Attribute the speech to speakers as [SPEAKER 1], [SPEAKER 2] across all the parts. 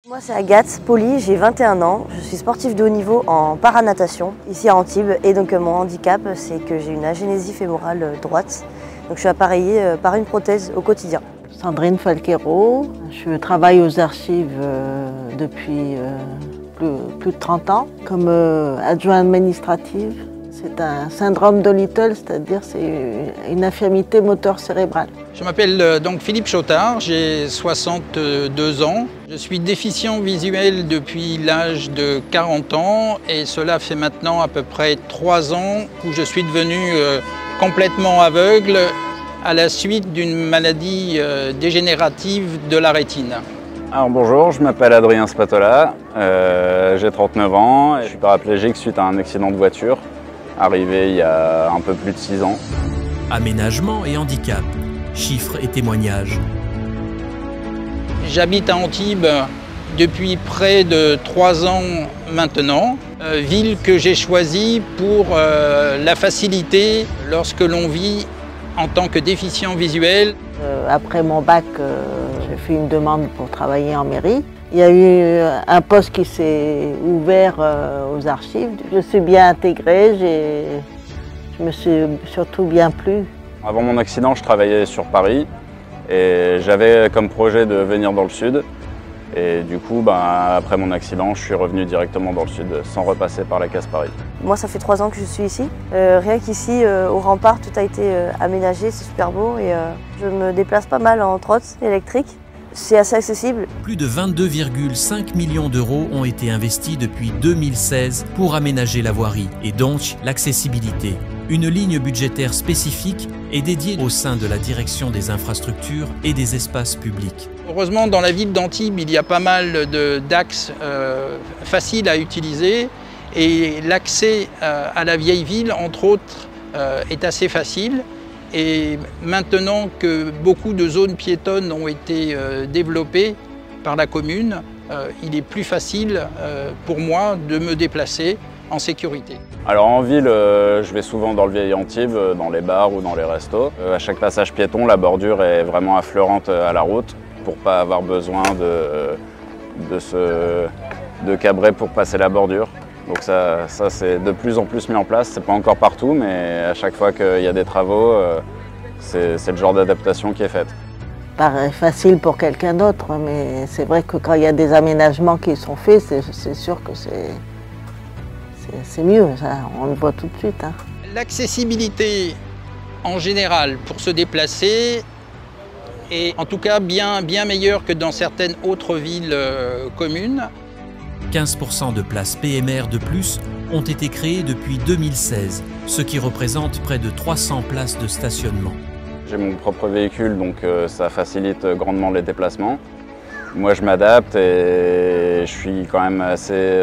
[SPEAKER 1] Moi c'est Agathe Poli, j'ai 21 ans, je suis sportive de haut niveau en paranatation ici à Antibes et donc mon handicap c'est que j'ai une agénésie fémorale droite, donc je suis appareillée par une prothèse au quotidien.
[SPEAKER 2] Sandrine Falquero, je travaille aux archives depuis plus de 30 ans comme adjointe administrative. C'est un syndrome de Little, c'est-à-dire c'est une infirmité moteur cérébrale.
[SPEAKER 3] Je m'appelle donc Philippe Chotard, j'ai 62 ans. Je suis déficient visuel depuis l'âge de 40 ans et cela fait maintenant à peu près 3 ans où je suis devenu complètement aveugle à la suite d'une maladie dégénérative de la rétine.
[SPEAKER 4] Alors bonjour, je m'appelle Adrien Spatola, j'ai 39 ans et je suis paraplégique suite à un accident de voiture arrivé il y a un peu plus de 6 ans.
[SPEAKER 5] Aménagement et handicap, chiffres et témoignages.
[SPEAKER 3] J'habite à Antibes depuis près de 3 ans maintenant, ville que j'ai choisie pour la facilité lorsque l'on vit en tant que déficient visuel.
[SPEAKER 2] Après mon bac, j'ai fait une demande pour travailler en mairie. Il y a eu un poste qui s'est ouvert aux archives. Je suis bien intégrée, je me suis surtout bien plu.
[SPEAKER 4] Avant mon accident, je travaillais sur Paris et j'avais comme projet de venir dans le sud. Et du coup, après mon accident, je suis revenu directement dans le sud sans repasser par la case Paris.
[SPEAKER 1] Moi ça fait 3 ans que je suis ici. Rien qu'ici, au rempart, tout a été aménagé, c'est super beau et je me déplace pas mal en trotte électrique. C'est assez accessible.
[SPEAKER 5] Plus de 22,5 millions d'euros ont été investis depuis 2016 pour aménager la voirie et donc l'accessibilité. Une ligne budgétaire spécifique est dédiée au sein de la direction des infrastructures et des espaces publics.
[SPEAKER 3] Heureusement, dans la ville d'Antibes, il y a pas mal d'axes faciles à utiliser et l'accès à la vieille ville, entre autres, est assez facile. Et maintenant que beaucoup de zones piétonnes ont été développées par la commune, il est plus facile pour moi de me déplacer en sécurité.
[SPEAKER 4] Alors en ville, je vais souvent dans le vieil Antibes, dans les bars ou dans les restos. À chaque passage piéton, la bordure est vraiment affleurante à la route pour ne pas avoir besoin de cabrer pour passer la bordure. Donc ça c'est de plus en plus mis en place, c'est pas encore partout, mais à chaque fois qu'il y a des travaux, c'est le genre d'adaptation qui est faite.
[SPEAKER 2] Paraît facile pour quelqu'un d'autre, mais c'est vrai que quand il y a des aménagements qui sont faits, c'est sûr que c'est mieux, ça, on le voit tout de suite. Hein.
[SPEAKER 3] L'accessibilité en général pour se déplacer est en tout cas bien meilleure que dans certaines autres villes communes.
[SPEAKER 5] 15% de places PMR de plus ont été créées depuis 2016, ce qui représente près de 300 places de stationnement.
[SPEAKER 4] J'ai mon propre véhicule, donc ça facilite grandement les déplacements. Moi je m'adapte et je suis quand même assez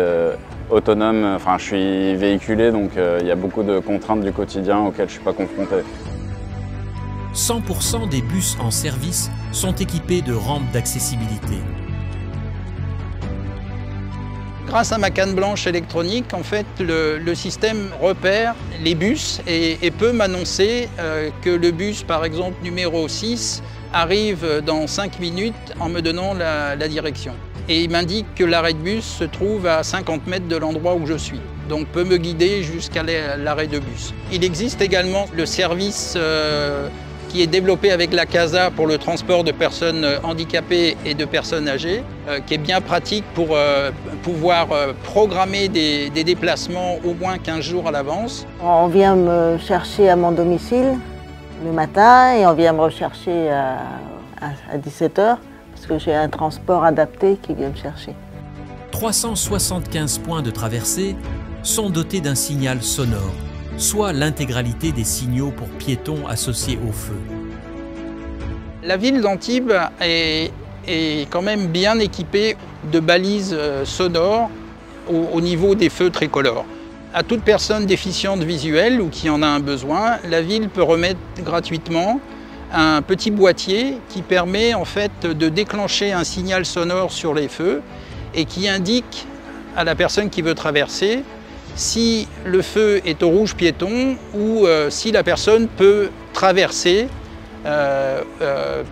[SPEAKER 4] autonome, enfin je suis véhiculé, donc il y a beaucoup de contraintes du quotidien auxquelles je ne suis pas confronté.
[SPEAKER 5] 100% des bus en service sont équipés de rampes d'accessibilité.
[SPEAKER 3] Grâce à ma canne blanche électronique, en fait, le système repère les bus et peut m'annoncer que le bus, par exemple, numéro 6, arrive dans 5 minutes en me donnant la direction. Et il m'indique que l'arrêt de bus se trouve à 50 mètres de l'endroit où je suis, donc peut me guider jusqu'à l'arrêt de bus. Il existe également le service qui est développé avec la CASA pour le transport de personnes handicapées et de personnes âgées, qui est bien pratique pour pouvoir programmer des déplacements au moins 15 jours à l'avance.
[SPEAKER 2] On vient me chercher à mon domicile le matin et on vient me rechercher à 17 h parce que j'ai un transport adapté qui vient me chercher.
[SPEAKER 5] 375 points de traversée sont dotés d'un signal sonore, soit l'intégralité des signaux pour piétons associés au feu.
[SPEAKER 3] La ville d'Antibes est quand même bien équipée de balises sonores au niveau des feux tricolores. À toute personne déficiente visuelle ou qui en a un besoin, la ville peut remettre gratuitement un petit boîtier qui permet en fait de déclencher un signal sonore sur les feux et qui indique à la personne qui veut traverser si le feu est au rouge piéton ou si la personne peut traverser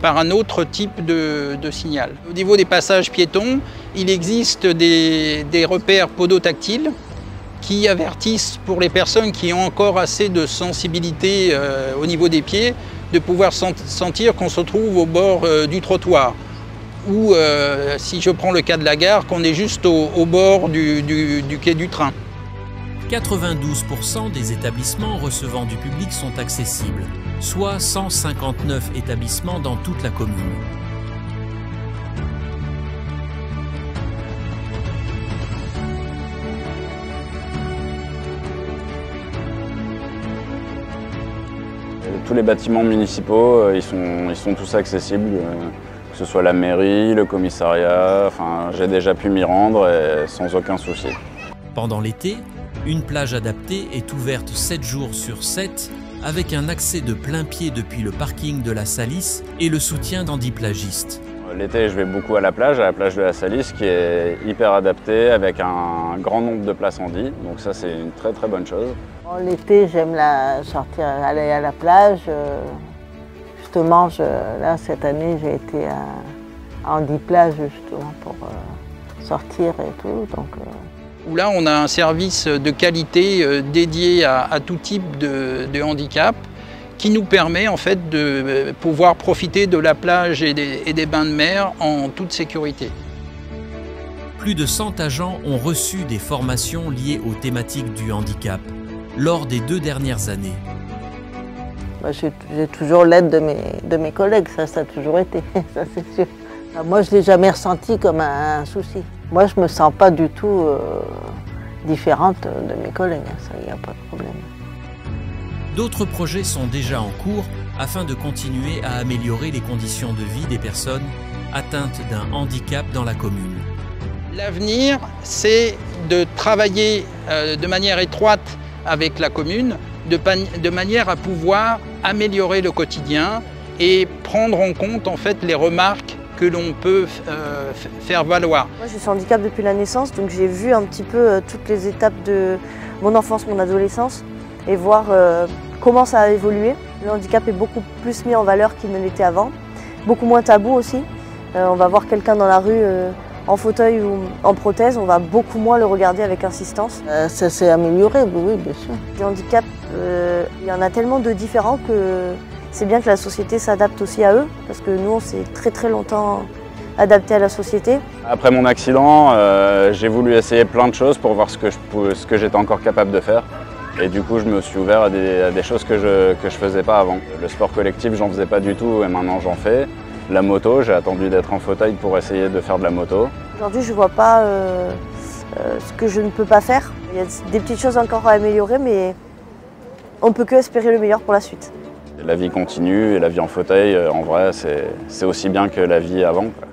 [SPEAKER 3] par un autre type de signal. Au niveau des passages piétons, il existe des repères podotactiles qui avertissent pour les personnes qui ont encore assez de sensibilité au niveau des pieds de pouvoir sentir qu'on se trouve au bord du trottoir. Ou si je prends le cas de la gare, qu'on est juste au bord du quai du train.
[SPEAKER 5] 92% des établissements recevant du public sont accessibles, soit 159 établissements dans toute la commune.
[SPEAKER 4] Tous les bâtiments municipaux, ils sont tous accessibles, que ce soit la mairie, le commissariat, enfin, j'ai déjà pu m'y rendre et sans aucun souci.
[SPEAKER 5] Pendant l'été, une plage adaptée est ouverte 7 jours sur 7 avec un accès de plein pied depuis le parking de la Salice et le soutien d'handiplagistes.
[SPEAKER 4] L'été, je vais beaucoup à la plage de la Salice qui est hyper adaptée avec un grand nombre de places handi, donc ça c'est une très très bonne chose.
[SPEAKER 2] L'été, j'aime sortir, aller à la plage. Justement, là cette année, j'ai été à Handiplage justement pour sortir et tout. Donc,
[SPEAKER 3] Où là, on a un service de qualité dédié à tout type de handicap qui nous permet en fait de pouvoir profiter de la plage et des bains de mer en toute sécurité.
[SPEAKER 5] Plus de 100 agents ont reçu des formations liées aux thématiques du handicap lors des 2 dernières années.
[SPEAKER 2] J'ai toujours l'aide de mes collègues, ça a toujours été, ça c'est sûr. Moi, je ne l'ai jamais ressenti comme un souci. Moi, je ne me sens pas du tout différente de mes collègues, ça, il n'y a pas de problème.
[SPEAKER 5] D'autres projets sont déjà en cours afin de continuer à améliorer les conditions de vie des personnes atteintes d'un handicap dans la commune.
[SPEAKER 3] L'avenir, c'est de travailler de manière étroite avec la commune, de manière à pouvoir améliorer le quotidien et prendre en compte en fait les remarques que l'on peut faire valoir.
[SPEAKER 1] Moi, je suis handicap depuis la naissance, donc j'ai vu un petit peu toutes les étapes de mon enfance, mon adolescence, et voir comment ça a évolué. Le handicap est beaucoup plus mis en valeur qu'il ne l'était avant, beaucoup moins tabou aussi. On va voir quelqu'un dans la rue en fauteuil ou en prothèse, on va beaucoup moins le regarder avec insistance.
[SPEAKER 2] Ça s'est amélioré, oui, bien sûr.
[SPEAKER 1] Les handicaps, il y en a tellement de différents que c'est bien que la société s'adapte aussi à eux, parce que nous, on s'est très longtemps adapté à la société.
[SPEAKER 4] Après mon accident, j'ai voulu essayer plein de choses pour voir ce que j'étais encore capable de faire. Et du coup, je me suis ouvert à des choses que je faisais pas avant. Le sport collectif, j'en faisais pas du tout et maintenant j'en fais. La moto, j'ai attendu d'être en fauteuil pour essayer de faire de la moto.
[SPEAKER 1] Aujourd'hui, je ne vois pas ce que je ne peux pas faire. Il y a des petites choses encore à améliorer, mais on ne peut que espérer le meilleur pour la suite.
[SPEAKER 4] La vie continue et la vie en fauteuil, en vrai, c'est aussi bien que la vie avant, quoi.